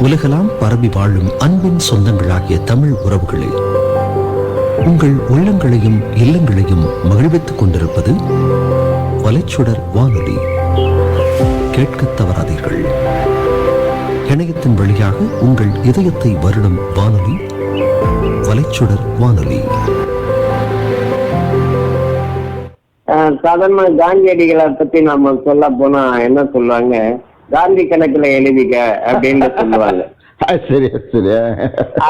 உலகெல்லாம் பரவி வாழும் அன்பின் சொந்தங்களாகிய தமிழ் உறவுகளே, உங்கள் உள்ளங்களையும் இல்லங்களையும் மகிழ்வித்துக் கொண்டிருப்பது வலைச்சுடர் வானொலி. கேட்கத் தவறாதீர்கள். இணையத்தின் வழியாக உங்கள் இதயத்தை வருடும் வானொலி வலைச்சுடர் வானொலி. சாதாரண காந்தியடிகளை பத்தி நம்ம சொல்ல போனா என்ன சொல்லுவாங்க, காந்தி கணக்குல எழுதிக்க அப்படின்னு சொல்லுவாங்க.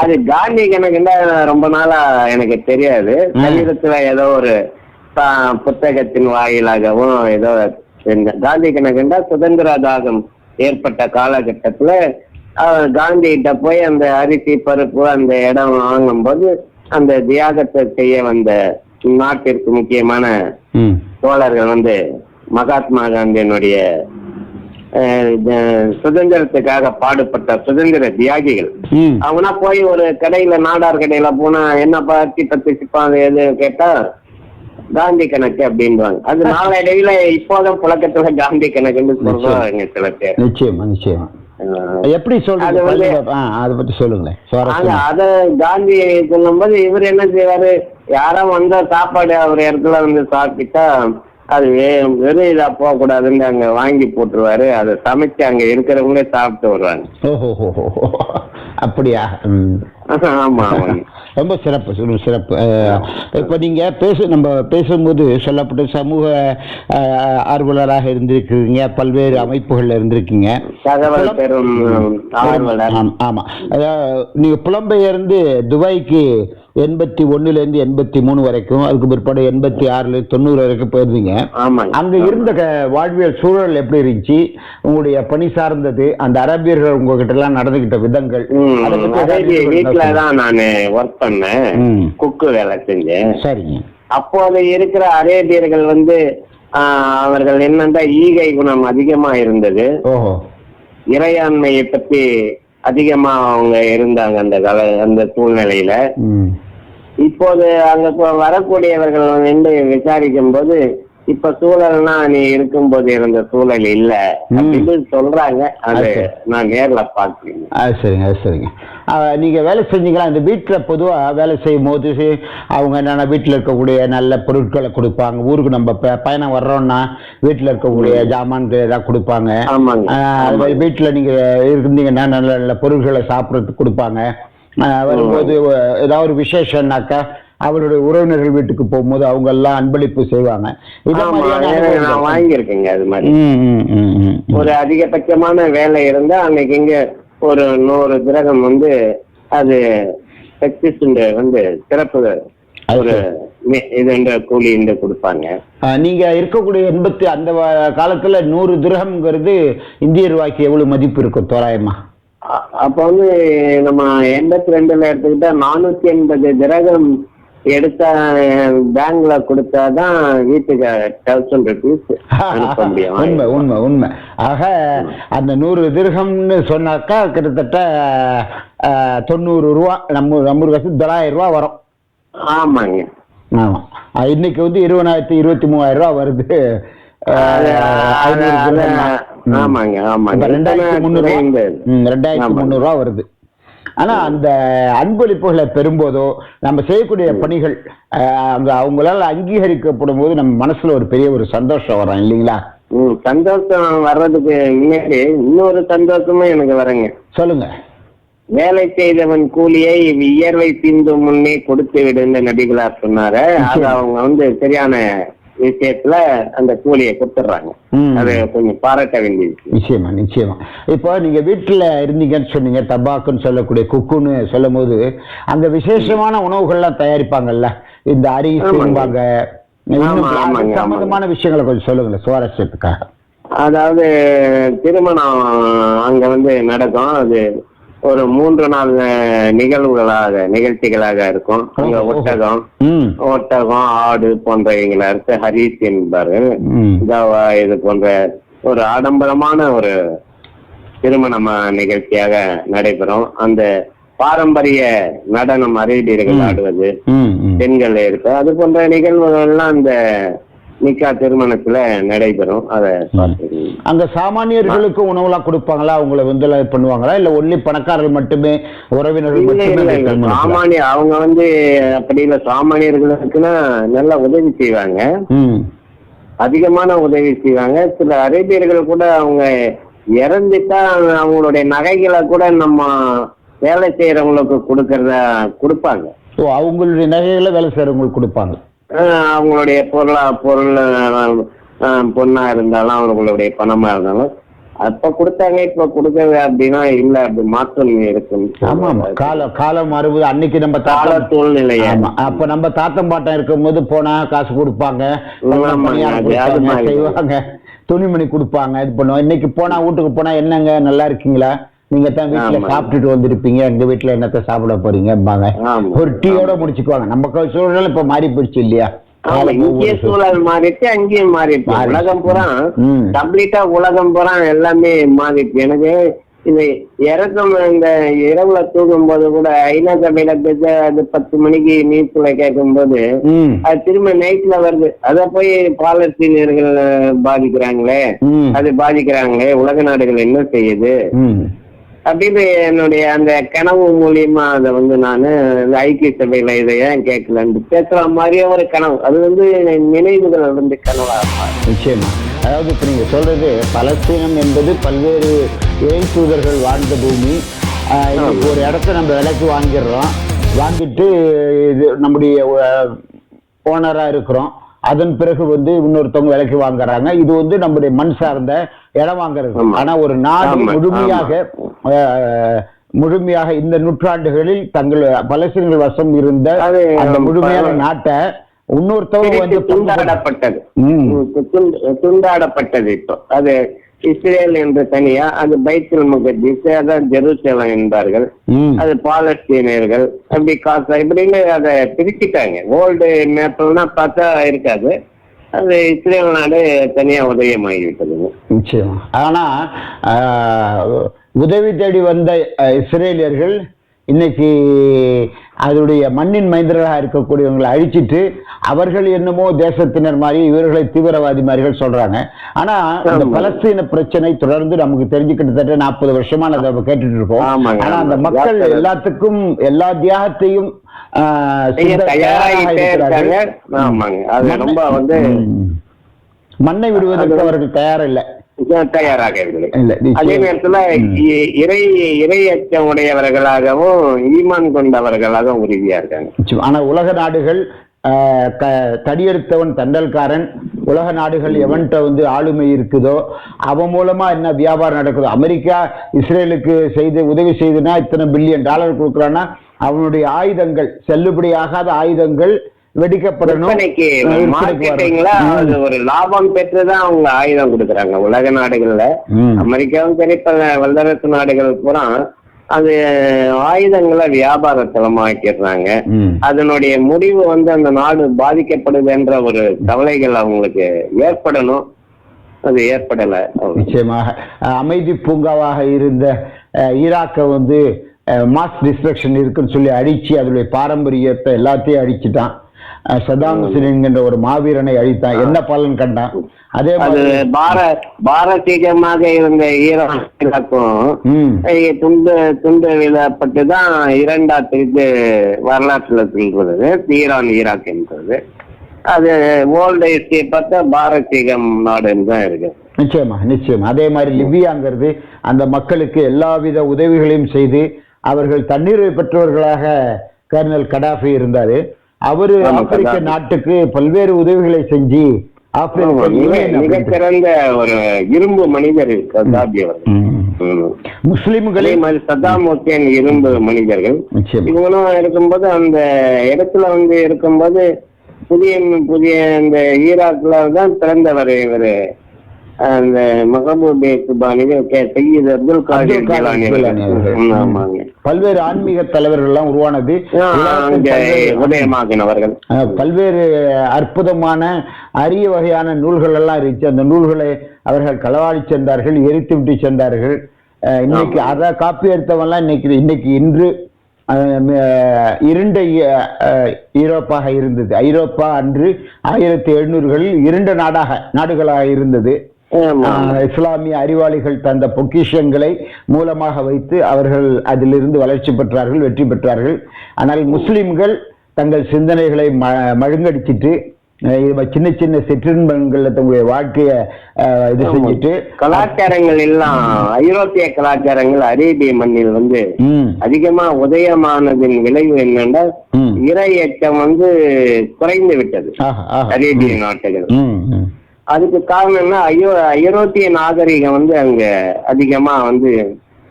அது காந்தி கணக்குன்னா ரொம்ப நாளா எனக்கு தெரியாது. சமீபத்துல ஏதோ ஒரு புத்தகத்தின் வாயிலாகவும் ஏதோ காந்தி கணக்குன்னா சுதந்திர தாகம் ஏற்பட்ட காலகட்டத்துல காந்தி கிட்ட போய் அந்த அரிசி பருப்பு அந்த இடம் வாங்கும் போது அந்த தியாகத்தை செய்ய வந்த நாட்டிற்கு முக்கியமான தோழர்கள் மகாத்மா காந்தியினுடைய சுதந்திரத்துக்காக பாடுபட்ட சுதந்திர தியாகிகள். அவனா போய் ஒரு கடையில, நாடார் கடையில போனா என்ன பத்தி பத்திப்பாங்க எது கேட்டா காந்தி கணக்கு அப்படின்வாங்க. அது நாளடைவில் இப்போதான் புழக்கத்துல காந்தி கணக்குன்னு சொல்றாங்க சில பேர். நிச்சயமா நிச்சயமா. எப்படி சொல்றது அதை பத்தி சொல்லுங்க. அத காந்தி சொல்லும் போது இவர் என்ன செய்வாரு, யாரோ வந்த சாப்பாடு அவர் இடத்துல சாப்பிட்டா அது வெறும் இதா போக கூடாதுன்னு அங்க வாங்கி போட்டுருவாரு. அதை சமைச்சு அங்க இருக்கிறவங்களே சாப்பிட்டு வருவாங்க. அப்படியா? ஆமா. ரொம்ப சிறப்பு சிறப்பு. இப்ப நீங்க நம்ம பேசும்போது சொல்லப்பட்ட சமூக ஆர்வலராக இருந்திருக்கீங்க, பல்வேறு அமைப்புகள்ல இருந்திருக்கீங்க. தகவல் பெறும் ஆர்வலர். ஆமா. நீங்க புலம்பெயர்ந்து துபாய்க்கு 81 83 வரைக்கும், அதுக்கு பிற்பாடு 86 90 வரைக்கும் போயிருந்தீங்க. அங்க இருந்த வாழ்வியல் சூழல் எப்படி இருந்துச்சு? உங்களுடைய பணி சார்ந்தது, அந்த அரேபியர்கள் உங்ககிட்ட எல்லாம் நடந்துகிட்ட விதங்கள். வீட்டுலதான் நானு ஒர்க் பண்ணேன், குக்கு வேலை செஞ்சேன். சரிங்க. அப்போது இருக்கிற அரேபியர்கள் அவர்கள் என்னன்னா ஈகை குணம் அதிகமா இருந்தது. இறையாண்மையை பத்தி அதிகமா அவங்க இருந்தாங்க அந்த சூழ்நிலையில. இப்போது அங்க வரக்கூடியவர்கள் விசாரிக்கும் போது இப்ப சூழல்னா நீ இருக்கும்போது இருந்த சூழல் இல்ல அப்படின்னு சொல்றாங்க. அது நான் நேர்ல பாக்குறேன். சரிங்க சரிங்க. நீங்க வேலை செஞ்சீங்களா? இந்த வீட்டுல பொதுவா வேலை செய்யும் போது அவங்க என்னன்னா வீட்டுல இருக்கக்கூடிய நல்ல பொருட்களை கொடுப்பாங்க. ஊருக்கு நம்ம பயணம் வர்றோம்னா வீட்டுல இருக்கக்கூடிய ஜாமான்கள் ஏதாவது கொடுப்பாங்க. வீட்டுல நீங்க இருந்தீங்கன்னா நல்ல நல்ல பொருட்களை சாப்பிடறதுக்கு கொடுப்பாங்க. வரும்போது ஏதாவது ஒரு விசேஷம்னாக்கா அவருடைய உறவினர்கள் வீட்டுக்கு போகும்போது அவங்க எல்லாம் அன்பளிப்பு செய்வாங்க. நான் வாங்கியிருக்கேங்க. அது மாதிரி ஒரு அதிகபட்சமான வேலை இருந்தா அன்னைக்கு இங்க ஒரு 100 திரகம் அது சிறப்பு ஒரு இது கூலி கொடுப்பாங்க. நீங்க இருக்கக்கூடிய அந்த காலத்துல 100 திரகம்ங்கிறது இந்திய ரூபாய்க்கு எவ்வளவு மதிப்பு இருக்கும் தோராயமா? அப்ப நம்ம 82ல எடுத்துக்கிட்டா 480 திரகம் எடுத்த பேங்க்ல கொடுத்தாதான் வீட்டுக்கு 1000 rupees அனுப்ப முடியும். உண்மை உண்மை உண்மை. ஆக அந்த 100 திரகம்னு சொன்னாக்கா கிட்டத்தட்ட 90 ரூபா, நம்ம காசு 900 ரூபா வரும். ஆமாங்க. ஆமா, இன்னைக்கு 23,000 ரூபா வருது. 2300 ரூபா வருது. ஆனா அந்த அன்பளிப்புகளை பெறும்போதோ நம்ம செய்யக்கூடிய பணிகள் அவங்களால அங்கீகரிக்கப்படும் போது நம்ம மனசுல ஒரு பெரிய ஒரு சந்தோஷம் வரும் இல்லைங்களா? சந்தோஷம் வர்றதுக்கு முன்னாடி இன்னொரு சந்தோஷமும் எனக்கு வரங்க. சொல்லுங்க. வேலை செய்தவன் கூலியை வியர்வை சிந்து முன்னே கொடுத்து விடுன்னு நபிகளார் சொன்னாரு. அது அவங்க சரியான விஷயத்துல அந்த கூலியை கொடுத்துடுறாங்க. அது கொஞ்சம் பாராட்ட வேண்டிய விஷயம். நிச்சயமா நிச்சயமா. இப்போ நீங்க வீட்டுல இருந்தீங்கன்னு சொன்னீங்க, தபாக்குன்னு சொல்லக்கூடிய குக்குன்னு சொல்லும் போது அங்க விசேஷமான உணவுகள்லாம் தயாரிப்பாங்கல்ல, இந்த அரிசிம்பாங்க, சம்பந்தமான விஷயங்களை கொஞ்சம் சொல்லுங்களேன் சுவாரஸ்யத்துக்காக. அதாவது திருமணம் அங்க நடக்கும். அது ஒரு 3 நாள் நிகழ்ச்சிகளாக இருக்கும். அங்க ஒட்டகம், ஆடு போன்றவைகளை அறுத்து ஹரிஸ் என்பாரு. இது போன்ற ஒரு ஆடம்பரமான ஒரு திருமண நிகழ்ச்சியாக நடைபெறும். அந்த பாரம்பரிய நடனம் அரேபியர்கள் ஆடுவது, பெண்கள் இருக்கு, அது போன்ற நிகழ்வுகள்லாம் அந்த நிக்கா திருமணத்துல நடைபெறும். அதை அங்க சாமானியர்களுக்கு உணவுலாம் கொடுப்பாங்களா? அவங்களை பண்ணுவாங்களா? இல்ல ஒன்லி பணக்காரர்கள் மட்டுமே, உறவினர்கள் மட்டுமே? சாமானிய அவங்க அப்படி இல்ல, சாமானியர்களுக்குன்னா நல்லா உதவி செய்வாங்க, அதிகமான உதவி செய்வாங்க. சில அரேபியர்கள் கூட அவங்க இறந்துட்டா அவங்களுடைய நகைகளை கூட நம்ம வேலை செய்யறவங்களுக்கு கொடுப்பாங்க. அவங்களுடைய நகைகளை வேலை செய்யறவங்களுக்கு கொடுப்பாங்க. அவங்களுடைய பொருள் பொண்ணா இருந்தாலும் அவங்களுடைய பணமா இருந்தாலும் அப்ப கொடுத்தாங்க, இப்ப கொடுக்கறது அப்படின்னா இல்ல, அப்படி மாற்றம் இருக்கும். ஆமா, காலம் மாறுவது. அன்னைக்கு நம்ம கால சூழ்நிலையா, அப்ப நம்ம தாத்தம் பாட்டம் இருக்கும் போது போனா காசு கொடுப்பாங்க, செய்வாங்க, துணிமணி கொடுப்பாங்க, இது பண்ணுவோம். இன்னைக்கு போனா வீட்டுக்கு போனா என்னங்க நல்லா இருக்கீங்களா, நீங்க தான் வீட்டுல சாப்பிட்டுட்டு வந்திருப்பீங்க, எங்க வீட்டுல என்னத்த சாப்பிட போறீங்கம்பாங்க, ஒரு டீயோட முடிச்சுக்குவாங்க. நம்ம சூழ்நிலை இப்ப மாறி போயிடுச்சு இல்லையா? இங்கே சூழல் மாறிட்டு அங்கேயும் மாறிட்டு, உலகம் பூரா கம்ப்ளீட்டா உலகம் பூரா எல்லாமே மாறிட்டு. எனக்கு இந்த இறக்கம் இந்த இரவுல தூங்கும் போது கூட ஐநா சபையில பேச அது 10 மணிக்கு நியூஸ்ல கேட்கும் போது அது திரும்ப நைட்ல வருது. அத போய் பாலஸ்தீனியர்கள் பாதிக்கிறாங்களே, அது பாதிக்கிறாங்களே, உலக நாடுகள் என்ன செய்யுது அப்படின்னு என்னுடைய அந்த கனவு மூலியமா அதை நானு ஐக்கிய சபையில இதை ஏன் கேட்கலன்னு பேசுற மாதிரியே ஒரு கனவு. அது நினைவுகள் கனவா. நிச்சயமா. அதாவது இப்ப நீங்க சொல்றது பலஸ்தீனம் என்பது பல்வேறு இறை தூதர்கள் வாழ்ந்த பூமி. ஒரு இடத்த நம்ம விலைக்கு வாங்கிடுறோம், வாங்கிட்டு இது நம்முடைய ஓனரா இருக்கிறோம். அதன் பிறகு இன்னொருத்தவங்க விலைக்கு வாங்குறாங்க. இது நம்முடைய மண் சார்ந்த இடம் வாங்குறது. ஆனா ஒரு நாடு முழுமையாக இந்த நூற்றாண்டுகளில் தங்கள் பலஸ்தீனர்கள் வசம் இருந்த அந்த முழுமையான நாட்டை இன்னொருத்தவங்க துண்டாடப்பட்டது. இப்போ அது இஸ்ரேல் என்று தனியா, அது பைத்துல் முகத்தீஸ், அதான் ஜெருசலம் என்பார்கள், அது பாலஸ்தீனியர்கள், அப்படி காசா இப்படின்னு அதை பிரிச்சுட்டாங்க. ஓல்டு மேப்னா பார்த்தா இருக்காது, அது இஸ்ரேல் நாடு தனியா உதயமாகிவிட்டதுங்க. நிச்சயமா. ஆனா உதவி தேடி வந்த இஸ்ரேலியர்கள் இன்னைக்கு அதனுடைய மண்ணின் மைந்தர்களாக இருக்கக்கூடியவங்களை அழிச்சிட்டு அவர்கள் என்னமோ தேசத்தினர் மாதிரி இவர்களை தீவிரவாதி மாதிரிகள் சொல்றாங்க. ஆனா அந்த பலஸ்தீன பிரச்சனை தொடர்ந்து நமக்கு தெரிஞ்சு கிட்டத்தட்ட 40 வருஷமா அதை கேட்டுட்டு இருக்கோம். ஆனா அந்த மக்கள் எல்லாத்துக்கும் எல்லா தியாகத்தையும் மண்ணை விடுவதற்கு அவர்கள் தயாரில்லை, தயாராகவில்லை. அதே நேரத்துல இறை அச்சம் உடையவர்களாகவும் ஈமான் கொண்டவர்களாகவும் உறுதியா இருக்காங்க. ஆனா உலக நாடுகள் தடியெடுத்தவன் தண்டல்காரன், உலக நாடுகள் எவன்கிட்ட ஆளுமை இருக்குதோ அவன் மூலமா என்ன வியாபாரம் நடக்குதோ, அமெரிக்கா இஸ்ரேலுக்கு உதவி செய்துனா இத்தனை $1 பில்லியன் கொடுக்குறான்னா அவனுடைய ஆயுதங்கள், செல்லுபடியாகாத ஆயுதங்கள் வெடிக்கப்படணும், விற்பனைக்கு விற்பனைக்கு மார்க்கெட்டிங்ல வரணும். அது ஒரு லாபம் பெற்றுதான் அவங்க ஆயுதம் கொடுக்குறாங்க. உலக நாடுகள்ல அமெரிக்காவும் சரி பல வல்லரசு நாடுகள் பூரா அது ஆயுதங்களை வியாபார தளமாக்கிடுறாங்க. அதனுடைய முடிவு வந்து அந்த நாடு பாதிக்கப்படுது என்ற ஒரு கவலைகள் அவங்களுக்கு ஏற்படணும், அது ஏற்படல. நிச்சயமாக அமைதி பூங்காவாக இருந்த ஈராக்கை வந்து மாஸ் டிஸ்ட்ரக்ஷன் இருக்குன்னு சொல்லி அழிச்சு அதனுடைய பாரம்பரியத்தை எல்லாத்தையும் அழிச்சுட்டான். சதாம் ஹுசேன் என்கின்ற ஒரு மாவீரனை அழித்தான். என்ன பலன் கண்டான்? அதே மாதிரி பாரசீகமாக இருந்த ஈராக்கும் துண்டு விழப்பட்டுதான் இரண்டா பிரித்து வரலாற்றுல சொல்றது ஈரான் ஈராக் என்பது. அது வேர்ல்டு ஹிஸ்டரி பார்த்தா பாரசீகம் நாடுன்னு தான் இருக்கு. நிச்சயமா நிச்சயமா. அதே மாதிரி லிபியாங்கிறது அந்த மக்களுக்கு எல்லாவித உதவிகளையும் செய்து அவர்கள் தண்ணீரை பெற்றவர்களாக கர்னல் கடாஃபி இருந்தாரு. அவரு ஆப்பிரிக்க நாட்டுக்கு பல்வேறு உதவிகளை செஞ்சு மிகச்சிறந்த ஒரு இரும்பு மனிதர் கதாபி அவர்கள். முஸ்லிம்களே சதாம் ஹுசேன் இரும்பு மனிதர்கள் இவங்களும் இருக்கும்போது அந்த இடத்துல வந்து இருக்கும்போது புதிய புதிய இந்த ஈராக்ல தான் பிறந்தவர் இவரு அந்த மஹபூபே சுபானி சையீத் அப்துல் காதிர் ஜிலானி. பல்வேறு ஆன்மீக தலைவர்கள் எல்லாம் உருவானது, உதயமாகினவர்கள். பல்வேறு அற்புதமான அரிய வகையான நூல்கள் எல்லாம் இருந்துச்சு. அந்த நூல்களை அவர்கள் களவாடி சென்றார்கள், எரித்து விட்டு சென்றார்கள். இன்னைக்கு அதை காப்பி எடுத்தவெல்லாம் இன்று இருண்ட ஈரோப்பாக இருந்தது. ஐரோப்பா அன்று 1700களில் இருண்ட நாடுகளாக இருந்தது. இஸ்லாமிய அறிவாளிகள் தந்த பொக்கிஷங்களை மூலமாக வைத்து அவர்கள் அதிலிருந்து வளர்ச்சி பெற்றார்கள், வெற்றி பெற்றார்கள். ஆனால் முஸ்லிம்கள் தங்கள் சிந்தனைகளை மழுங்கடிச்சிட்டு சின்ன சின்ன சிற்றின்பங்கள் தங்களுடைய வாழ்க்கைய இது செஞ்சுட்டு கலாச்சாரங்கள் எல்லாம் ஐரோப்பிய கலாச்சாரங்கள் அரேபிய மண்ணில் வந்து அதிகமா உதயமானதின் விளைவு என்னன்னா இறை எச்சம் வந்து குறைந்து விட்டது அரேபிய நாட்டுகள். அதுக்கு காரணம் என்ன, ஐரோப்பிய நாகரிகம் வந்து அங்க அதிகமா வந்து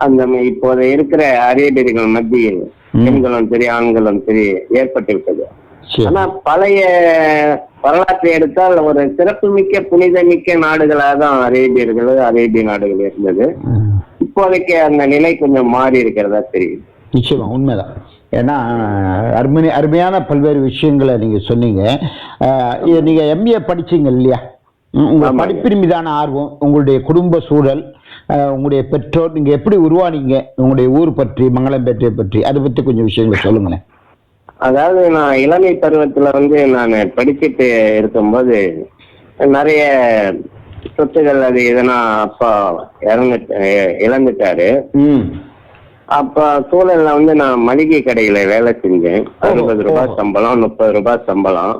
அந்த இப்போது இருக்கிற அரேபியர்கள் மத்தியில் பெண்களும் சரி ஆண்களும் சரி ஏற்பட்டு விட்டது. ஆனா பழைய வரலாற்றை எடுத்தால் ஒரு சிறப்புமிக்க புனிதமிக்க நாடுகளாக தான் அரேபிய நாடுகள் இருந்தது. இப்போதைக்கு அந்த நிலை கொஞ்சம் மாறி இருக்கிறதா தெரியுது. நிச்சயமா உண்மைதான். ஏன்னா அருமையான பல்வேறு விஷயங்களை நீங்க சொன்னீங்க. நீங்க எம்ஏ படிச்சீங்க இல்லையா? உங்க படிப்பின் மீதான ஆர்வம், உங்களுடைய குடும்ப சூழல், உங்களுடைய பெற்றோர், நீங்க எப்படி உருவானீங்க, உங்களுடைய ஊர் பற்றி, மங்களம்பேட்டையை பற்றி, அதை பற்றி கொஞ்சம் விஷயங்களை சொல்லுங்களேன். அதாவது நான் இளமை பருவத்துல வந்து நான் படிச்சுட்டு இருக்கும்போது நிறைய சொத்துகள் அது எதனா அப்பா இழந்துட்டாரு. அப்ப சூழல்ல வந்து நான் மளிகை கடையில வேலை செஞ்சேன். 60 ரூபாய் சம்பளம், 30 ரூபாய் சம்பளம்.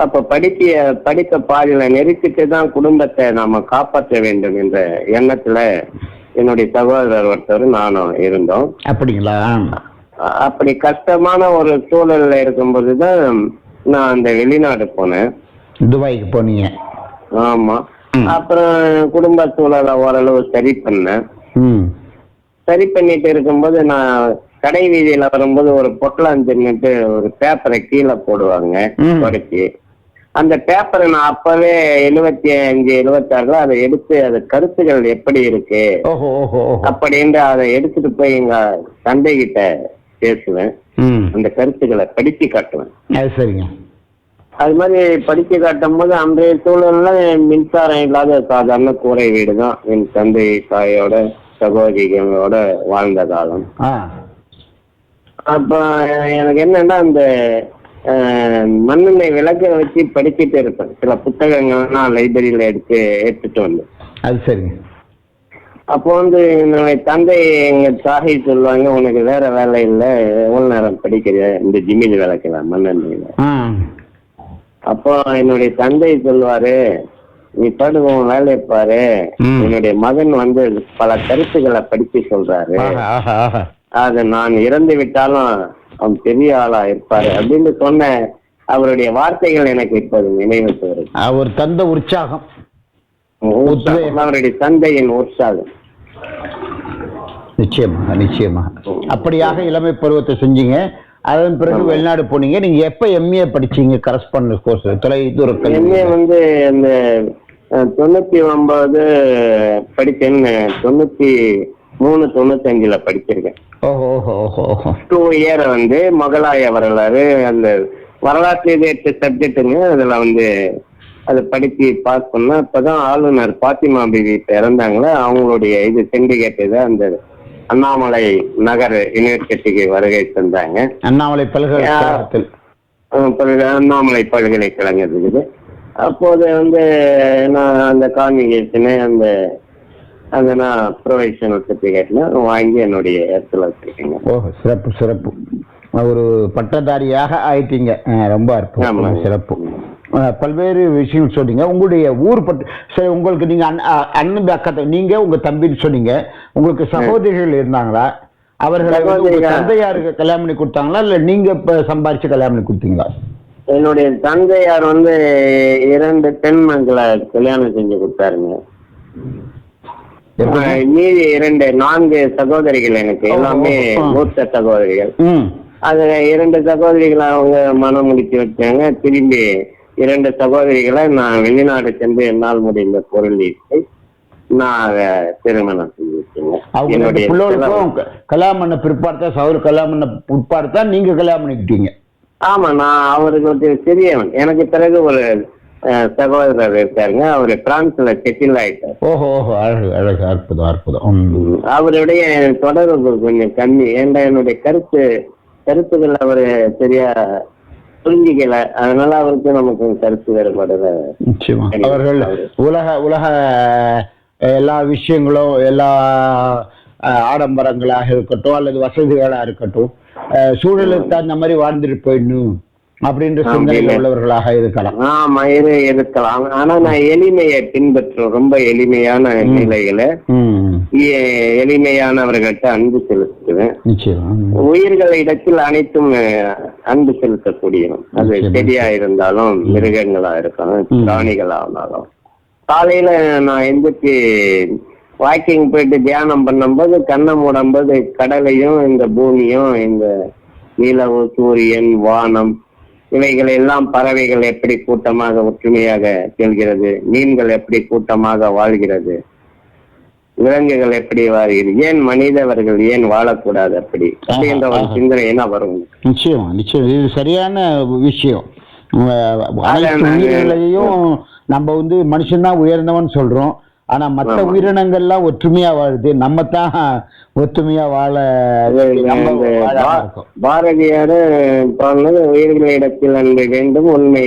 அப்ப படிக்க பாதியில நெருக்கிட்டு தான் குடும்பத்தை நாம காப்பாற்ற வேண்டும் என்ற எண்ணத்துல என்னுடைய சகோதரர் ஒருத்தர் நானும் இருந்தோம். அப்படிங்களா? அப்படி கஷ்டமான ஒரு சூழல்ல இருக்கும்போதுதான் நான் அந்த வெளிநாடு போனேன். துபாய்க்கு போனீங்க? ஆமா. அப்புறம் குடும்ப சூழலை ஓரளவு சரி பண்ணேன். சரி பண்ணிட்டு இருக்கும்போது நான் கடை வீதியில வரும்போது ஒரு பொட்டலம் தின்னுட்டு ஒரு பேப்பரை கீழே போடுவாங்க குறைச்சி. அந்த பேப்பரை நான் அப்பவே 75, 76 அதை எடுத்து அது கருத்துகள் எப்படி இருக்கு அப்படின்னு அதை எடுத்துட்டு போய் எங்க தந்தை கிட்ட பேசுவேன். அந்த கருத்துக்களை படிச்சு காட்டுவேன். சரிங்க. அது மாதிரி படிச்சு காட்டும் போது அன்றைய சூழல்ல மின்சாரம் இல்லாத சாதாரண கூரை வீடு தான் என் தந்தை தாயோட சகோதரிகளோட வாழ்ந்த காலம். அப்ப எனக்கு என்னன்னா அந்த மண்ணெண்ணெய் விளக்க வச்சு படிச்சுட்டு இருப்பேன். சில புத்தகங்கள் நான் லைப்ரரியில எடுத்துட்டு வந்தேன். அது சரிங்க. அப்போ வந்து என்னுடைய தந்தை எங்க தாகை சொல்லுவாங்க, உனக்கு வேற வேலை இல்லை, எவ்வளவு நேரம் படிக்கிற இந்த ஜிமினி விளக்கல மண்ணெண்ணெயில. அப்போ என்னுடைய தந்தை சொல்லுவாரு, நீ படுவோம் வேலையை பாரு, என்னுடைய மகன் வந்து பல கருத்துக்களை படிச்சு சொல்றாரு, அது நான் இறந்து விட்டாலும் அவன் பெரிய ஆளா இருப்பாரு அப்படின்னு சொன்ன அவருடைய வார்த்தைகள் எனக்கு இப்போது நினைவுக்கு வருது. அவர் தந்த உற்சாகம், அவருடைய தந்தையின் உற்சாகம். நிச்சயமா நிச்சயமா. அப்படியாக இளமை பருவத்தை செஞ்சீங்க. அதன் பிறகு வெளிநாடு போனீங்க. நீங்க எப்ப எம்ஏ படிச்சீங்க? கரஸ்பாண்டன்ஸ் கோர்ஸ் தொலைதூர கல்வி. எம்ஏ வந்து இந்த 99 படிச்சேன்னு 93-95 படிச்சிருக்கேன். ஓஹோ ஓஹோ ஓஹோ 2 இயர் வந்து முகலாய வரலாறு, அந்த வரலாற்று 8 சப்ஜெக்ட்டுங்க. அதுல வந்து அதை படிச்சு பாஸ் பண்ணா இப்பதான் ஆளுநர் பாத்திமா பிபி இறந்தாங்களே, அவங்களுடைய இது சிண்டிகேட் இது அந்த அண்ணாமலை நகர் யூனிவர்சிட்டிக்கு வருகை தந்தாங்க. அண்ணாமலை பல்கலைக்கழகத்தில். அண்ணாமலை பல்கலைக்கழகம் இருக்குது. அப்போது வந்து நான் அந்த கான்விகேஷனு அந்த நான் ப்ரொவிஷனல் சர்டிஃபிகேட்ல வாங்கி என்னுடைய இடத்துல வச்சிருக்கேங்க. ஓஹோ, சிறப்பு சிறப்பு. ஒரு பட்டதாரியாக ஆயிட்டீங்க. ரொம்ப அற்புதம், சிறப்பு. பல்வேறு விஷயம் சொன்னீங்க. உங்களுடைய ஊர் பற்றி சரி, உங்களுக்கு நீங்க அண்ணன் அக்கா, நீங்க உங்க தம்பின்னு சொன்னீங்க. உங்களுக்கு சகோதரிகள் இருந்தாங்களா? அவர்களை தந்தையாருக்கு கல்யாணம் பண்ணி கொடுத்தாங்களா, இல்ல நீங்க இப்ப சம்பாரிச்சு கல்யாணம் பண்ணி கொடுத்தீங்களா? என்னுடைய தந்தையார் வந்து 2 பெண்மக்களை கல்யாணம் செஞ்சு கொடுத்தாருங்க. மீதி 4 சகோதரிகள் எனக்கு, எல்லாமே மூத்த சகோதரிகள். அது 2 சகோதரிகளை அவங்க மனம் முடிச்சு வச்சாங்க. திரும்பி 2 சகோதரிகளை நான் வெளிநாடு சென்று என்னால் முடிந்த பொருள் நான் திருமணம் செஞ்சு வச்சேங்க. என்னுடைய கல்யாணம் பண்ண பிற்பாடு தான், சகோதரி கல்யாணம் பண்ண பிற்பாடு தான் நீங்க கல்யாணம் பண்ணிக்கிட்டீங்க? ஆமா, நான் அவருக்கு சிறியவன். எனக்கு பிறகு ஒரு சகோதரர் இருக்காருங்க. அவரு பிரான்ஸ்ல செட்டில் ஆயிட்டார். ஓஹோ, அழகு அழகு, அற்புதம் அற்புதம். அவருடைய தொடர்பு கொஞ்சம் கம்மி. ஏன்டா என்னுடைய கருத்துக்கள் அவரு சரியா புரிஞ்சிக்கல. அதனால அவருக்கு நமக்கு கருத்து வேறுபாடுல. நிச்சயமா அவர்கள் உலக எல்லா விஷயங்களும், எல்லா ஆடம்பரங்களாக இருக்கட்டும் அல்லது வசதிகளாக இருக்கட்டும், சூழலுக்கு தகுந்த மாதிரி வாழ்ந்துட்டு போயிடணும் அப்படின்ற சிந்தனையில் உள்ளவர்களாக இருக்கலாம். ஆமா, இருக்கலாம். ஆனா நான் எளிமையை பின்பற்றும். ரொம்ப எளிமையான நிலைகளை, எளிமையானவர்கள்ட்ட அன்பு செலுத்துவேன். உயிர்கள் இடத்தில் அனைத்தும் அன்பு செலுத்தக்கூடியவன். அது செடியா இருந்தாலும், மிருகங்களா இருக்கலாம், பிராணிகளா இருந்தாலும். காலையில நான் எந்திரிச்சு வாக்கிங் போயிட்டு தியானம் பண்ணும்போது கண்ணை மூடும்போது கடலையும் இந்த பூமியும், இந்த நிலவு, சூரியன், வானம், இவைகள் எல்லாம், பறவைகள் எப்படி கூட்டமாக ஒற்றுமையாக செல்கிறது, மீன்கள் எப்படி கூட்டமாக வாழ்கிறது, விலங்குகள் எப்படி வாழ்கிறது, ஏன் மனிதவர்கள் ஏன் வாழக்கூடாது அப்படி அப்படின்ற ஒரு சிந்தனை என்ன வரும். நிச்சயம் நிச்சயம், இது சரியான விஷயம். உயிரினங்களையும் நம்ம வந்து மனுஷன்தான் உயர்ந்தவன் சொல்றோம். ஆனா மற்ற உயிரினங்கள்லாம் ஒற்றுமையா வாழுது, நம்ம தான் ஒற்றுமையா வாழ. பாரதியார் உயிர்களிடத்தில் அன்பு வேண்டும், உண்மை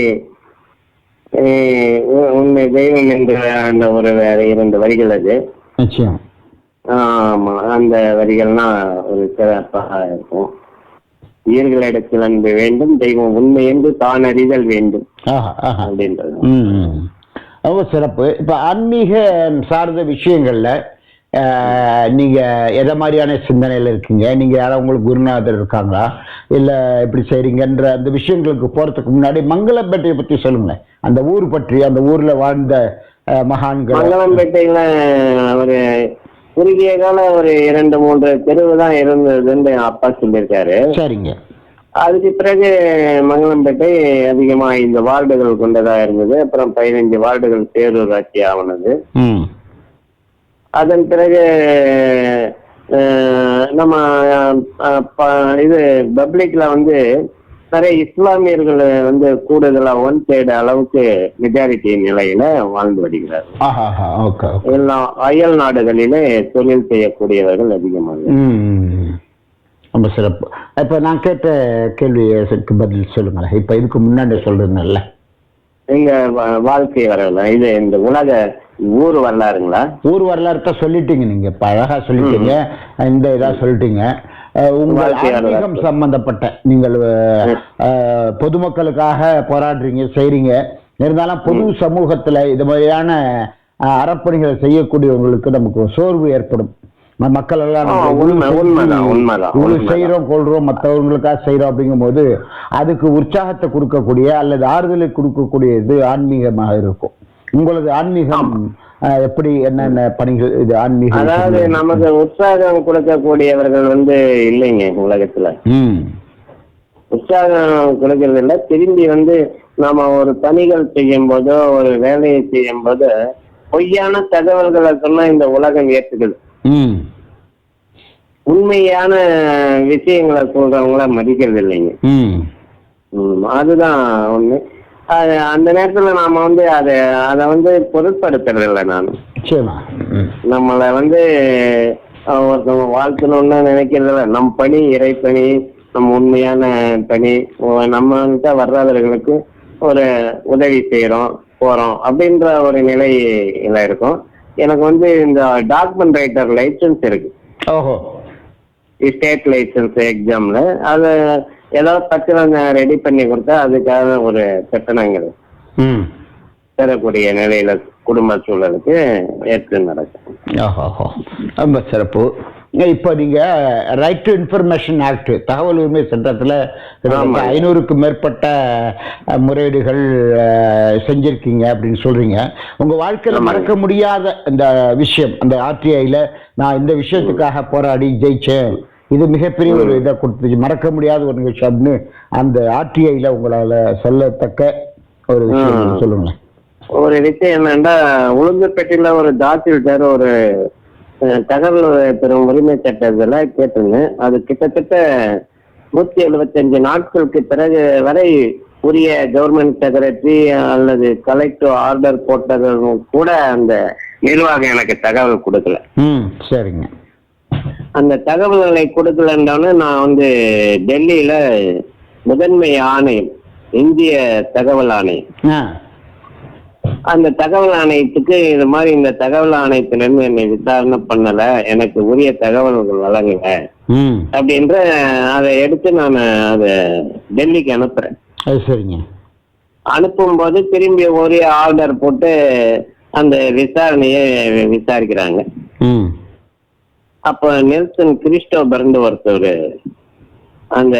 தெய்வம் என்ற அந்த ஒரு 2 வரிகள் அது. நிச்சயம். ஆமா, அந்த வரிகள்லாம் ஒரு சிறப்பாக இருக்கும். உயிர்களிடத்தில் அன்பு வேண்டும், தெய்வம் உண்மை என்று தான் அறிதல் வேண்டும் அப்படின்றது ரொம்ப சிறப்பு. இப்ப ஆன்மீக சார்ந்த விஷயங்கள்ல நீங்க எதை மாதிரியான சிந்தனையில இருக்கீங்க? நீங்க யாராவது உங்களுக்கு குருநாதர் இருக்காங்களா, இல்ல எப்படி செய்றீங்கன்ற அந்த விஷயங்களுக்கு போறதுக்கு முன்னாடி மங்களம்பேட்டையை பத்தி சொல்லுங்க. அந்த ஊர் பற்றி, அந்த ஊர்ல வாழ்ந்த மகான்கள். மங்களம்பேட்டையில ஒரு குறுகிய கால ஒரு 2-3 தெருவு தான் இருந்ததுன்னு அப்பா சொல்லியிருக்காரு. சரிங்க. அதுக்கு பிறகு மங்களம்பேட்டை அதிகமா இந்த வார்டுகள் கொண்டதா இருந்தது. அப்புறம் 15 வார்டுகள் பேரூராட்சி ஆனது. அதன் பிறகு நம்ம இது பப்ளிக்ல வந்து நிறைய இஸ்லாமியர்கள் வந்து கூடுதலா 1/3 அளவுக்கு மெஜாரிட்டி நிலையில வாழ்ந்து வருகிறார். எல்லாம் அயல் நாடுகளிலே தொழில் செய்யக்கூடியவர்கள் அதிகமாக. ரொம்ப சிறப்பு. இப்ப நான் கேட்ட கேள்விக்கு பதில் சொல்லுங்களேன். இப்ப இதுக்கு முன்னாடி சொல்றதுனால எங்க வாழ்க்கை வரல, இது இந்த உலக ஊர் வரலாறுங்களா? ஊர் வரலாறு தான் சொல்லிட்டீங்க நீங்க, இப்ப அழகா சொல்லிட்டீங்க. இந்த இதா சொல்லிட்டீங்க. உங்கள் ஆன்மீகம் சம்பந்தப்பட்ட நீங்கள் பொதுமக்களுக்காக போராடுறீங்க, செய்றீங்க. இருந்தாலும் பொது சமூகத்துல இது மாதிரியான அறப்பணிகளை செய்யக்கூடியவங்களுக்கு நமக்கு சோர்வு ஏற்படும். மக்கள் எல்லாம் செய்யறோம் கொள்றோம், மற்றவங்களுக்காக செய்யறோம் அப்படிங்கும் போது அதுக்கு உற்சாகத்தை கொடுக்கக்கூடிய அல்லது ஆறுதலை கொடுக்கக்கூடியது ஆன்மீகமாக இருக்கும். உங்களது ஆன்மீகம் எப்படி, என்னென்ன பணிகள் இது ஆன்மீகம்? அதாவது நமக்கு உற்சாகம் கொடுக்கக்கூடியவர்கள் வந்து இல்லைங்க உலகத்துல. உற்சாகம் கொடுக்கறது இல்லை. திரும்பி வந்து நாம ஒரு பணிகள் செய்யும் போதோ ஒரு வேலையை செய்யும் போது பொய்யான தகவல்களை சொன்னா இந்த உலகம் ஏற்றுக்குது. உண்மையான விஷயங்களை சொல்றவங்கள மதிக்கிறது இல்லைங்க. அதுதான் ஒண்ணு. அந்த நேரத்துல நாம வந்து அதை வந்து பொருட்படுத்துறது இல்லை. நான் நம்மளை வந்து ஒருத்தவங்க வாழ்த்தணும்னு நினைக்கிறது இல்லை. நம் பணி இறைப்பணி, நம்ம உண்மையான பணி, நம்மகிட்ட வர்றவர்களுக்கு ஒரு உதவி செய்யறோம் போறோம் அப்படின்ற ஒரு நிலையில இருக்கும். எனக்கு வந்து இந்த டாக்குமெண்ட் ரைட்டர் லைசன்ஸ் இருக்கு. ஸ்டேட் லைசன்ஸ் எக்ஸாம்ல அது ஏதாவது பத்திரம் ரெடி பண்ணி கொடுத்தா அதுக்காக ஒரு கட்டணங்கள் பெறக்கூடிய நிலையில குடும்ப சூழலுக்கு ஏற்று நடக்கும். ரொம்ப சிறப்பு. இப்போ நீங்க ரைட் டு இன்ஃபர்மேஷன் ஆக்ட், தகவல் உரிமை சட்டத்துல 500க்கும் மேற்பட்ட முறையீடுகள் செஞ்சிருக்கீங்க அப்படின்னு சொல்றீங்க. உங்க வாழ்க்கையில மறக்க முடியாத இந்த விஷயம், அந்த ஆர்டிஐல நான் இந்த விஷயத்துக்காக போராடி ஜெயிச்சேன், இது மிகப்பெரிய ஒரு இதை கொடுத்துச்சு, மறக்க முடியாத ஒரு நிகழ்ச்சி அப்படின்னு அந்த ஆர்டிஐல உங்களால சொல்லத்தக்க ஒரு விஷயம் சொல்லுங்க. ஒரு விஷயம் என்னன்னா, உளுந்தூர்பேட்டையில ஒரு தாசில்தார் ஒரு தகவல் பெறும் உரிமை சட்டத்துல கேட்டுங்க. அது கிட்டத்தட்ட 175 நாட்களுக்கு பிறகு வரை உரிய கவர்மெண்ட் செக்ரட்டரி அல்லது கலெக்டர் ஆர்டர் போட்டதும் கூட அந்த நிர்வாகம் எனக்கு தகவல் கொடுக்கல. சரிங்க. அந்த தகவல்களை கொடுக்கலன்னு நான் வந்து டெல்லியில முதன்மை ஆணையம், இந்திய தகவல் ஆணையம், அந்த தகவல் ஆணையத்துக்கு இது மாதிரி இந்த தகவல் ஆணையத்திலிருந்து என்னை விசாரணை பண்ணல, எனக்கு உரிய தகவல்கள் வழங்குங்க அப்படின்ற அதை எடுத்து நான் அதை டெல்லிக்கு அனுப்புறேன். சரிங்க. அனுப்பும் போது திரும்பி ஒரே ஆர்டர் போட்டு அந்த விசாரணையை விசாரிக்கிறாங்க. அப்ப நெல்சன் கிறிஸ்டோபர்னு ஒருத்தர் அந்த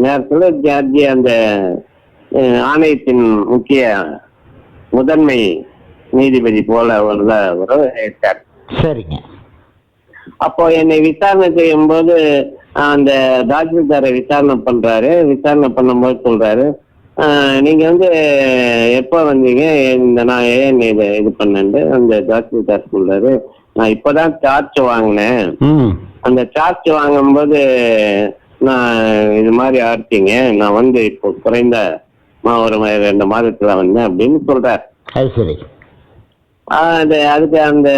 நேரத்துல ஜார்ஜி அந்த ஆணையத்தின் முக்கிய முதன்மை நீதிபதி போல ஒரு இருக்கார். சரிங்க. அப்போ என்னை விசாரணை செய்யும் போது அந்த தாசில்தாரை விசாரணை பண்றாரு. விசாரணை பண்ணும்போது சொல்றாரு, நீங்க வந்து எப்ப வந்தீங்க, இந்த நான் ஏன் இது பண்ணேன்னு அந்த தாசில்தார் சொல்றாரு, நான் இப்பதான் சார்ஜ் வாங்கினேன், அந்த சார்ஜ் வாங்கும்போது நான் இது மாதிரி ஆர்டிங்க, நான் வந்து இப்போ குறைந்த ஒரு 2 மாதத்துல வந்தேன் அப்படின்னு சொல்றாரு. அதுக்கு அந்த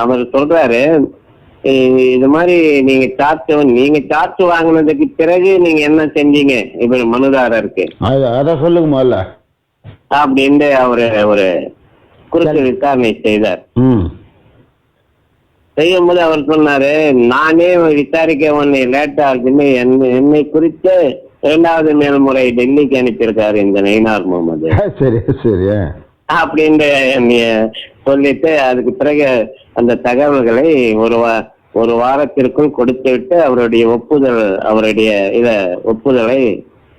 அவர் சொல்றாரு, இது மாதிரி நீங்க சார்ஜ் வாங்கினதுக்கு பிறகு நீங்க என்ன செஞ்சீங்க இப்ப மனுதாரருக்கு அத சொல்லுங்க முதல்ல அப்படின்ட்டு அவரு ஒரு குறுக்கு விசாரணை செய்தார். செய்யும் போது அவர் சொன்னாரு, நானே விசாரிக்க ஒன்னு லேட் ஆகுதுன்னு என்னை குறித்து 2வது மேல்முறை டெல்லிக்கு அனுப்பியிருக்காரு இந்த நயினார் முகமது. சரி சரி அப்படின்ட்டு சொல்லிட்டு அதுக்கு பிறகு அந்த தகவல்களை ஒரு வாரத்திற்குள் கொடுத்து விட்டு அவருடைய ஒப்புதலை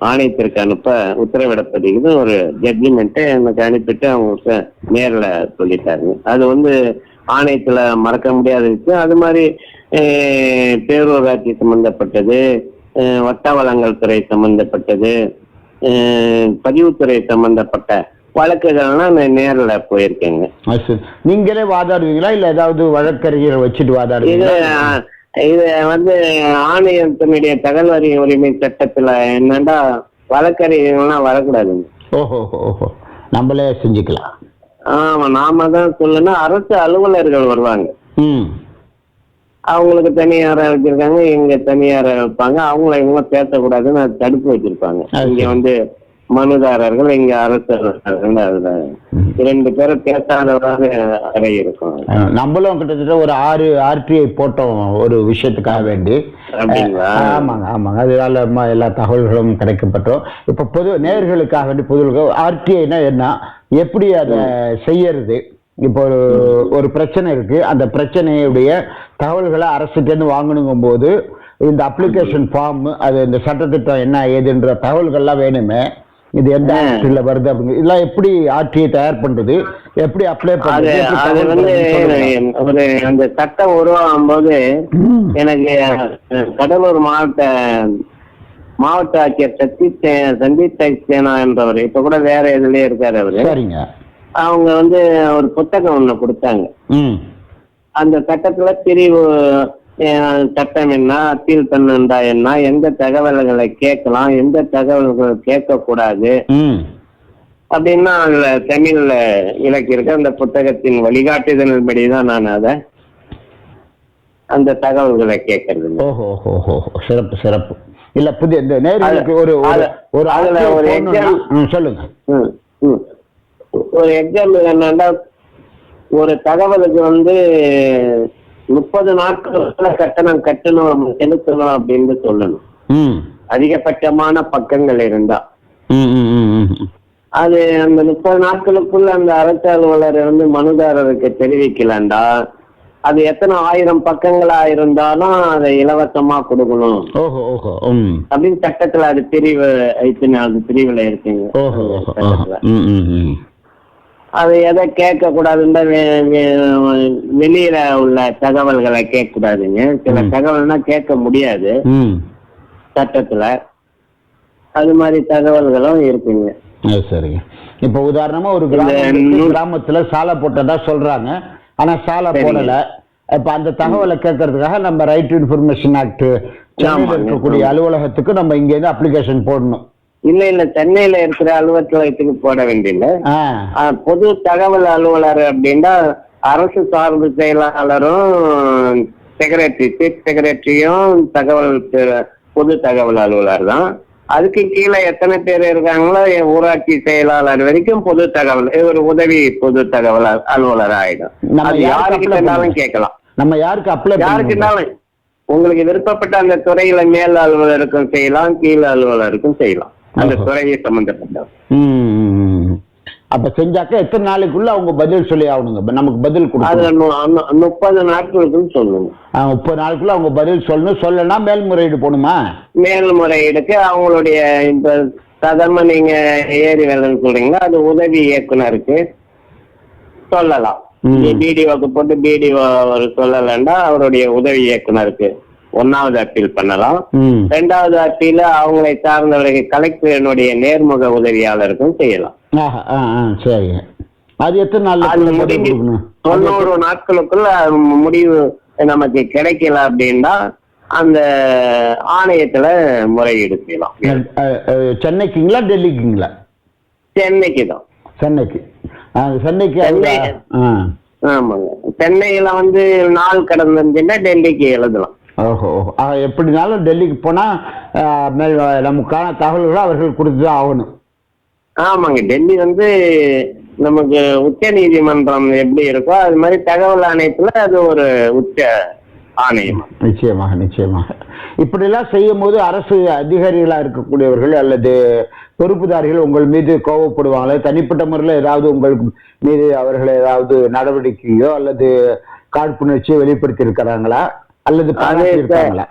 ஆணையத்திற்கு அனுப்ப உத்தரவிடப்படுகிறது. ஒரு ஜட்ஜ்மெண்ட் எனக்கு அனுப்பிட்டு அவங்க நேரில் சொல்லிட்டாருங்க. அது வந்து ஆணையத்துல மறக்க முடியாத விஷயம். அது மாதிரி பேரூராட்சி சம்பந்தப்பட்டது, வட்ட வளங்கள் துறை சம்பந்தப்பட்டது, பதிவுத்துறை சம்பந்தப்பட்ட வழக்குகள்லாம் நான் நேரில் போயிருக்கேங்க. நீங்களே வாதாடுவீங்களா இல்ல ஏதாவது வழக்கறிஞரை வச்சுட்டு வாதாடுவீங்களா? இது வந்து ஆணையத்தினுடைய தகவல் உரிமை சட்டத்துல என்னன்னா வழக்கறிஞர்கள்லாம் வரக்கூடாதுங்க. ஓஹோ, நம்மளே செஞ்சுக்கலாம். ஆமா, நாம தான் சொல்லணும். அரசு அலுவலர்கள் வருவாங்க, அவங்களுக்கு தனியார வச்சிருக்காங்க, இங்க தனியார வைப்பாங்க. அவங்கள இவங்க பேசக்கூடாதுன்னு தடுப்பு வச்சிருப்பாங்க. இங்க வந்து மனுதாரர்கள், இங்க அரசு அதுல 2 பேரும் பேசாதவராக அறை இருக்கும். நம்மளும் கிட்டத்தட்ட ஒரு 6 RTI போட்டோம் ஒரு விஷயத்துக்காக வேண்டி. ஆமாங்க. அதனால எல்லா தகவல்களும் கிடைக்கப்பட்டோம். இப்ப பொது நேயர்களுக்காக வேண்டி பொது RTIனா என்ன, எப்படி அதை செய்யறது, இப்போ ஒரு பிரச்சனை இருக்கு, அந்த பிரச்சனையுடைய தகவல்களை அரசுக்கு வாங்கணுங்கும் போது இந்த அப்ளிகேஷன் ஃபார்ம், அது இந்த சட்டத்திட்டம் என்ன ஏதுன்ற தகவல்கள்லாம் வேணுமே, இது எந்த ஆக்ட்ல வருது அப்படிங்கிறது இதெல்லாம் எப்படி RTI தயார் பண்றது, எப்படி அப்ளை பண்றது? அது வந்து அந்த சட்டம் உருவாகும் போது எனக்கு கடலூர் மாவட்ட மாவட்ட ஆட்சியர் சந்தீப் சக்சேனா என்றவர், இப்ப கூட வேற இதுலயே இருக்காரு அவரு. சரிங்க. அவங்க வந்து ஒரு புத்தகம் ஒண்ணு கொடுத்தாங்க. அந்த சட்டத்துல பிரிவு சட்டம் என்ன, அப்பீல் பண்ணா என்ன, எந்த தகவல்களை கேட்கலாம், எந்த தகவல்கள் கேட்க கூடாது அப்படின்னா அதுல தமிழ்ல இலக்கு இருக்கு. அந்த புத்தகத்தின் வழிகாட்டுதல் படிதான் நான் அந்த தகவல்களை கேட்கறது. சிறப்பு சிறப்பு. இல்ல புதிய இந்த நேருக்கு ஒரு சொல்லுங்க. ஒரு எக்ஸாம்பிள் என்னன்னா, ஒரு தகவலுக்கு வந்து 30 நாட்களுக்குள்ள கட்டணம் கட்டணும் செலுத்தணும் அப்படின்னு சொல்லணும். அதிகபட்சமான பக்கங்கள் இருந்தா அது அந்த 30 நாட்களுக்குள்ள அந்த அரசு அலுவலர் வந்து மனுதாரருக்கு தெரிவிக்கலண்டா அது எத்தனை 1000 பக்கங்களா இருந்தாலும் அதை இலவசமா கொடுக்கணும் அப்படின்னு சட்டத்துல அது பிரிவுல இருக்குங்க. அது எதை கேட்க கூடாதுன்னா வெளியில உள்ள தகவல்களை கேட்க கூடாதுங்க. சில தகவல்னா கேட்க முடியாது சட்டத்துல. அது மாதிரி தகவல்களும் இருக்குங்க. சரிங்க. இப்ப உதாரணமா ஒரு கிராமத்துல சாலை போட்டதா சொல்றாங்க, ஆனா சாலை போடல. இப்ப அந்த தகவலை கேட்கறதுக்காக நம்ம ரைட் டு இன்ஃபர்மேஷன் ஆக்ட் சென்னையில் இருக்கக்கூடிய அலுவலகத்துக்கு நம்ம இங்க இருந்து அப்ளிகேஷன் போடணும். இல்ல சென்னையில இருக்கிற அலுவலகத்துக்கு போட வேண்டியது. பொது தகவல் அலுவலர் அப்படின்னா அரசு சார்பு செயலாளரும் செக்ரட்டரி, சீஃப் செக்ரட்டரியும் பொது தகவல் அலுவலர் தான். அதுக்கு கீழே எத்தனை பேர் இருக்காங்களோ ஊராட்சி செயலாளர் வரைக்கும் பொது தகவல், ஒரு உதவி பொது தகவல் அலுவலர் ஆயிடும். அது யாருக்கிட்டாலும் கேட்கலாம். நம்ம யாருக்குனாலும் உங்களுக்கு விருப்பப்பட்ட அந்த துறையில மேல் அலுவலருக்கும் செய்யலாம், கீழ் அலுவலருக்கும் செய்யலாம், அந்த துறையை சம்பந்தப்பட்ட. அப்ப செஞ்சாக்க எத்தனை நாளைக்குள்ள அவங்க பதில் சொல்லி ஆகணுங்க? நமக்கு பதில் கொடுக்கணும். 30 நாட்களுக்குன்னு சொல்லணும். 30 நாளுக்குள்ள அவங்க பதில் சொல்லணும். சொல்லனா மேல்முறையீடு போகணுமா? மேல்முறையீடுக்கு அவங்களுடைய இப்ப சாதாரண நீங்க ஏரி வேலைன்னு சொல்றீங்களா, அது உதவி இயக்குனருக்கு சொல்லலாம். பிடிஓக்கு போட்டு பிடிஓ சொல்லலன்னா அவருடைய உதவி இயக்குனருக்கு 1வது அப்பீல் பண்ணலாம். 2வது அப்பீல் அவங்களை சார்ந்தவர்கள் கலெக்டரினுடைய நேர்முக உதவியாளருக்கும் செய்யலாம். சரி. அது எத்தனை நாள்? 90 நாட்களுக்குள்ள முடிவு நமக்கு கிடைக்கல அப்படின்னா அந்த ஆணையத்துல முறையீடு செய்யலாம். சென்னைக்குங்களா டெல்லிக்குங்களா? சென்னைக்கு தான். சென்னைக்கு. ஆமாங்க. சென்னையில வந்து நாள் கடந்துச்சுன்னா டெல்லிக்கு எழுதலாம். எப்படினாலும் டெல்லிக்கு போனா நமக்கான தகவல்களை அவர்கள் கொடுத்துதான் ஆகணும். ஆமாங்க. டெல்லி வந்து நமக்கு உச்ச நீதிமன்றம் எப்படி இருக்கோ அது மாதிரி தகவல் ஆணையத்துல அது ஒரு உச்ச ஆணையம். நிச்சயமாக நிச்சயமாக. இப்படிலாம் செய்யும் போது அரசு அதிகாரிகளா இருக்கக்கூடியவர்கள் அல்லது பொறுப்புதாரிகள் உங்கள் மீது கோபப்படுவாங்களே, தனிப்பட்ட முறையில் ஏதாவது உங்கள் மீது அவர்கள் ஏதாவது நடவடிக்கையோ அல்லது காழ்ப்புணர்ச்சியோ வெளிப்படுத்தி இருக்கிறாங்களா அல்லது பாராட்டியிருக்காங்களா?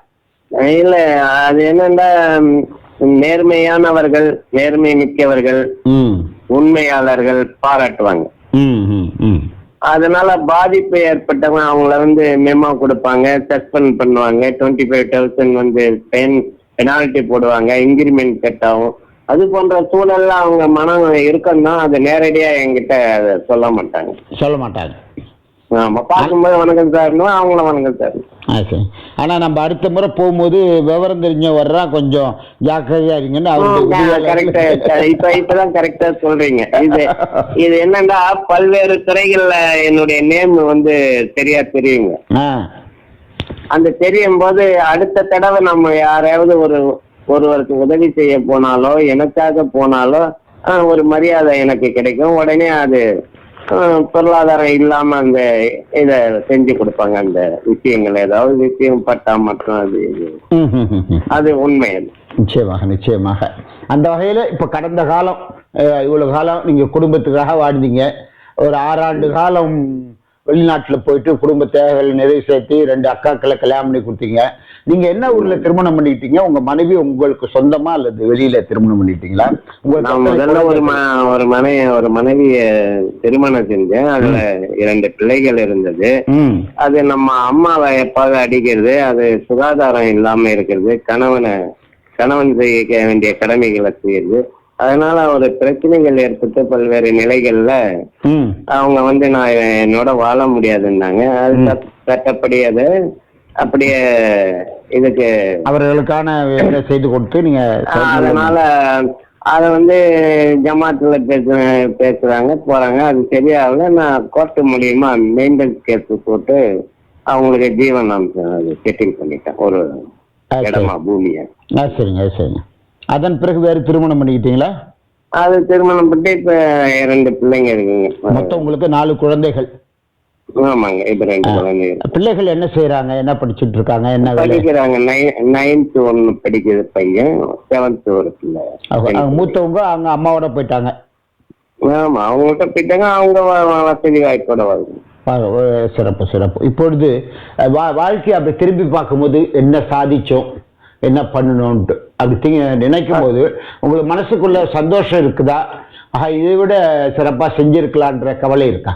இல்ல, அது என்னன்னா நேர்மையானவர்கள், நேர்மை மிக்கவர்கள், உண்மையாளர்கள் பாராட்டுவாங்க. அதனால பாதிப்பு ஏற்பட்டவங்க அவங்கள வந்து மெமோ கொடுப்பாங்க, சஸ்பெண்ட் பண்ணுவாங்க, 25,000 வந்து பெனால்டி போடுவாங்க, இன்கிரிமெண்ட் கட் ஆகும். அது போன்ற சூழல்ல அவங்க மனம் இருக்குன்னா அது நேரடியா என்கிட்ட சொல்ல மாட்டாங்க. ஆமா, பார்க்கும்போது வணக்கம் சார், அவங்கள வணக்கம் சார். ஆனா நம்ம அடுத்த முறை போகும்போது விவரம் தெரிஞ்ச வர்றா கொஞ்சம் ஜாக்கிரதையா இருங்கன்னு. இப்பதான் கரெக்டா சொல்றீங்க. இது என்னன்னா பல்வேறு துறைகள்ல என்னுடைய நேம் வந்து சரியா தெரியுங்க. அந்த தெரியும் போது அடுத்த தடவை நம்ம யாரையாவது ஒருவருக்கு உதவி செய்ய போனாலோ எனக்காக போனாலோ ஒரு மரியாதை எனக்கு கிடைக்கும். உடனே அது பொருளாதாரம் இல்லாம அந்த இத செஞ்சு கொடுப்பாங்க. அந்த விஷயங்கள் ஏதாவது விஷயம் பட்டா மட்டும் அது உண்மை. நிச்சயமாக நிச்சயமாக. அந்த வகையில இப்ப கடந்த காலம் இவ்வளவு காலம் நீங்க குடும்பத்துக்காக வாழ்ந்தீங்க. ஒரு 6 ஆண்டு காலம் வெளிநாட்டுல போயிட்டு குடும்ப தேவைகளை நிறைவேற்றி 2 அக்காக்களை கல்யாணம் பண்ணி கொடுத்தீங்க. நீங்க என்ன ஊர்ல திருமணம் பண்ணிட்டீங்க? உங்க மனைவி உங்களுக்கு சொந்தமா அல்லது வெளியில திருமணம் பண்ணிட்டீங்களா? முதல்ல ஒரு மனைவிய திருமணம் செஞ்சேன். அதுல 2 பிள்ளைகள் இருந்தது. அது நம்ம அம்மாவை எப்பாவது அடிக்கிறது, அது சுகாதாரம் இல்லாம இருக்கிறது, கணவனை கணவன் செய்ய வேண்டிய கடமைகளை செய்யுது. அதனால ஒரு பிரச்சனைகள் ஏற்பட்டு பல்வேறு நிலைகள்ல அவங்க வந்து நான் என்னோட வாழ முடியாதுன்னாங்க. அது சட்டப்படி அதை அப்படியே இதுக்கு அவர்களுக்கான வேலை செய்து கொடுத்து நீங்க அதனால அதை வந்து ஜமாத்துல பேசுறாங்க போறாங்க. அது சரியாகல. நான் கோர்ட்டு மூலியமா மெயின்டெனன்ஸ் கேஸ் போட்டு அவங்களுக்கு ஜீவனாம்சம் அது செட்டில் பண்ணிட்டேன், ஒரு இடமா பூமியை. சரிங்க சரிங்க. அதன் பிறகு வேறு திருமணம் பண்ணிக்கிட்டீங்களா? அது திருமணம் பண்ணி இப்ப 2 பிள்ளைங்க இருக்குங்க. மொத்தம் உங்களுக்கு 4 குழந்தைகள்? ஆமாங்க, இப்ப 2 குழந்தைகள். பிள்ளைகள் என்ன செய்யறாங்க, என்ன படிச்சுட்டு இருக்காங்க, என்ன படிக்கிறாங்க? 9th ஒண்ணு படிக்குது பையன், 7th ஒரு பிள்ளை. மூத்தவங்க அவங்க அம்மாவோட போயிட்டாங்க? ஆமா, அவங்கள்ட்ட போயிட்டாங்க. அவங்க வசதி வாய்ப்போட வருது. சிறப்பு சிறப்பு. இப்பொழுது வாழ்க்கையை அப்படி திரும்பி பார்க்கும்போது என்ன சாதிச்சோம், என்ன பண்ணணும்ட்டு அப்படி நினைக்கும் போது உங்களுக்கு மனசுக்குள்ள சந்தோஷம் இருக்குதா? இதை விட சிறப்பா செஞ்சிருக்கலான்ற கவலை இருக்கா?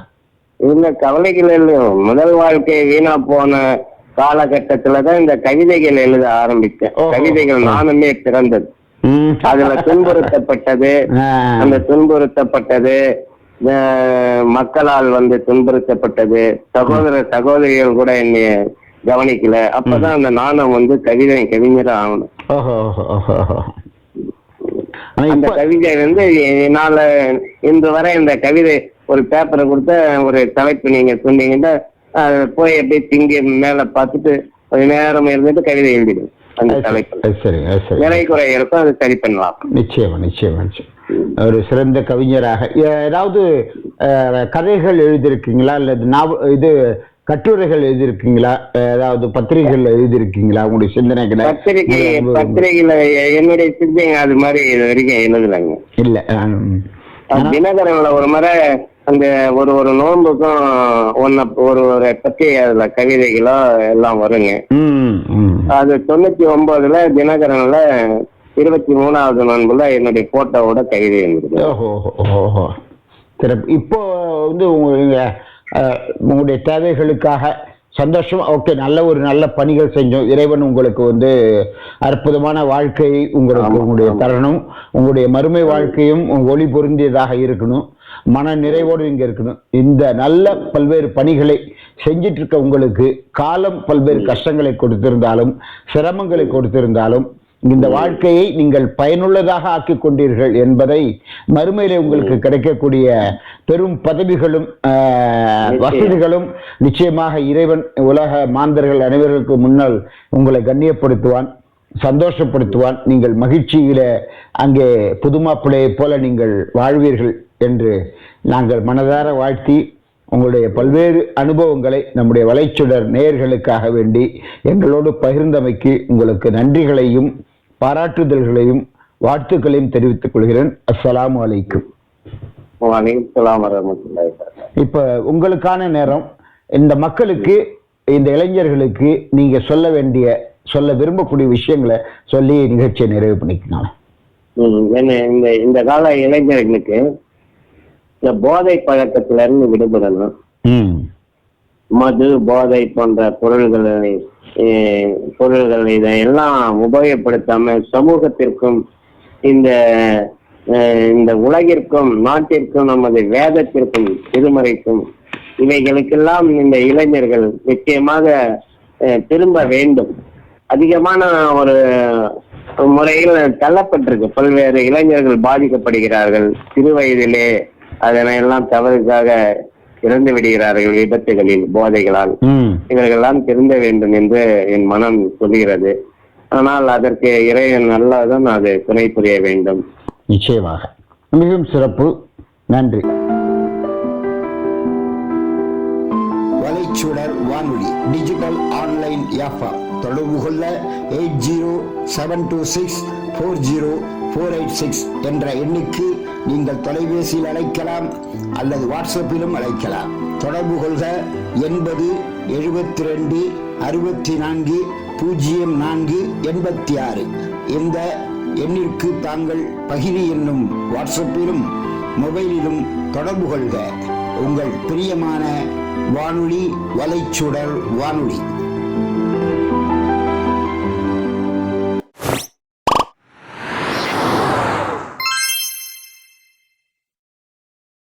இல்ல, கவலைகள் இல்லையோ. முதல் வாழ்க்கை வீணா போன காலகட்டத்துலதான் இந்த கவிதைகள் எழுத ஆரம்பிச்சேன். கவிதைகள் நானுமே பிறந்தது. அதுல துன்புறுத்தப்பட்டது, அந்த துன்புறுத்தப்பட்டது மக்களால் வந்து துன்புறுத்தப்பட்டது, சகோதரிகள் கூட என்னை கவனிக்கல. அப்பதான் அந்த நாணம் வந்து கவிஞரா ஆகணும். அந்த கவிதை வந்து என்னால இன்று வரை இந்த கவிதை ஒரு பேப்பரை கொடுத்த ஒரு தலைப்பு நீங்க சொன்னீங்கன்னா போய் அப்படியே திங்க மேல பார்த்துட்டு கொஞ்ச நேரம் இருந்துட்டு கவிதை எழுதிடும். அந்த தலைப்பு நிறை குறை இருக்கும், அது சரி பண்ணலாம். நிச்சயமா நிச்சயமா. ஒரு சிறந்த கவிஞராக ஏதாவது கதைகள் எழுதியிருக்கீங்களா, அல்லது கட்டுரைகள் எழுதியிருக்கீங்களா, ஏதாவது பத்திரிகைகள் எழுதியிருக்கீங்களா? உங்களுடைய சிந்தனைகளை பத்திரிகையில என்னுடைய சிந்தனை அது மாதிரி இது வரைக்கும் எழுதலைங்க. இல்ல, தினகரன்ல ஒரு முறை அந்த ஒரு நோன்புக்கும் ஒரு பத்தி அதுல கவிதைகளோ எல்லாம் வருங்க. அது 99ல தினகரன்ல 23வது நோன்புல என்னுடைய போட்டோவோட கவிதை இருந்தது. இப்போ வந்து உங்களுடைய தேவைகளுக்காக சந்தோஷம், ஓகே, நல்ல பணிகள் செஞ்சோம், இறைவன் உங்களுக்கு வந்து அற்புதமான வாழ்க்கையை உங்களுடைய தரணும், உங்களுடைய மறுமை வாழ்க்கையும் ஒளி பொருந்தியதாக இருக்கணும், மன நிறைவோடு இங்க இருக்கணும். இந்த நல்ல பல்வேறு பணிகளை செஞ்சிட்டு இருக்க உங்களுக்கு காலம் பல்வேறு கஷ்டங்களை கொடுத்திருந்தாலும் சிரமங்களை கொடுத்திருந்தாலும் இந்த வாழ்க்கையை நீங்கள் பயனுள்ளதாக ஆக்கி கொண்டீர்கள் என்பதை மறுமையிலே உங்களுக்கு கிடைக்கக்கூடிய பெரும் பதவிகளும் வசதிகளும் நிச்சயமாக இறைவன் உலக மாந்தர்கள் அனைவருக்கு முன்னால் உங்களை கண்ணியப்படுத்துவான், சந்தோஷப்படுத்துவான். நீங்கள் மகிழ்ச்சியில அங்கே புதுமாப்பிள்ளையை போல நீங்கள் வாழ்வீர்கள் என்று நாங்கள் மனதார வாழ்த்தி உங்களுடைய பல்வேறு அனுபவங்களை நம்முடைய வலைச்சுடர் நேயர்களுக்காக வேண்டி எங்களோடு பகிர்ந்தமைக்கு உங்களுக்கு நன்றிகளையும் பாராட்டுதல்களையும் வாழ்த்துக்களையும் தெரிவித்துக் கொள்கிறேன். அஸ்ஸலாமு அலைக்கும். இப்ப உங்களுக்கான நேரம். இந்த மக்களுக்கு, இந்த இளைஞர்களுக்கு நீங்க சொல்ல விரும்பக்கூடிய விஷயங்களை சொல்லி நிகழ்ச்சியை நிறைவு பண்ணிக்கலாம். இந்த கால இளைஞர்களுக்கு இந்த போதை பழக்கத்துல இருந்து விடுபடணும். மது, போதை போன்ற பொருள்கள் இதையெல்லாம் உபயோகப்படுத்தாம சமூகத்திற்கும் இந்த உலகிற்கும் நாட்டிற்கும் நமது வேதத்திற்கும் திருமறைக்கும் இவைகளுக்கெல்லாம் இந்த இளைஞர்கள் நிச்சயமாக திரும்ப வேண்டும். அதிகமான ஒரு முறையில் தள்ளப்பட்டிருக்கு. பல்வேறு இளைஞர்கள் பாதிக்கப்படுகிறார்கள். சிறு வயதிலே அதனையெல்லாம் தவறுக்காக இறந்து விடுகிறார்கள் விபத்துகளில், போதைகளால். இவர்களெல்லாம் திருந்த வேண்டும் என்று என் மனம் சொல்கிறது. ஆனால் அதற்கு இறைவன் நல்லதான் அது துணை புரிய வேண்டும். நிச்சயமாக. மிகவும் சிறப்பு. நன்றி. வலைச்சுடர் வானொலி டிஜிட்டல் ஆன்லைன் வியாபாரம் தொடர்பு கொள்ள 8072640486 என்ற எண்ணுக்கு நீங்கள் தொலைபேசியில் அழைக்கலாம் அல்லது வாட்ஸ்அப்பிலும் அழைக்கலாம். தொடர்பு கொள்க 8072640486. இந்த எண்ணிற்கு தாங்கள் பகிரி என்னும் வாட்ஸ்அப்பிலும் மொபைலிலும் தொடர்பு கொள்க. உங்கள் பிரியமான வானொலி வலைச்சுடர் வானொலி.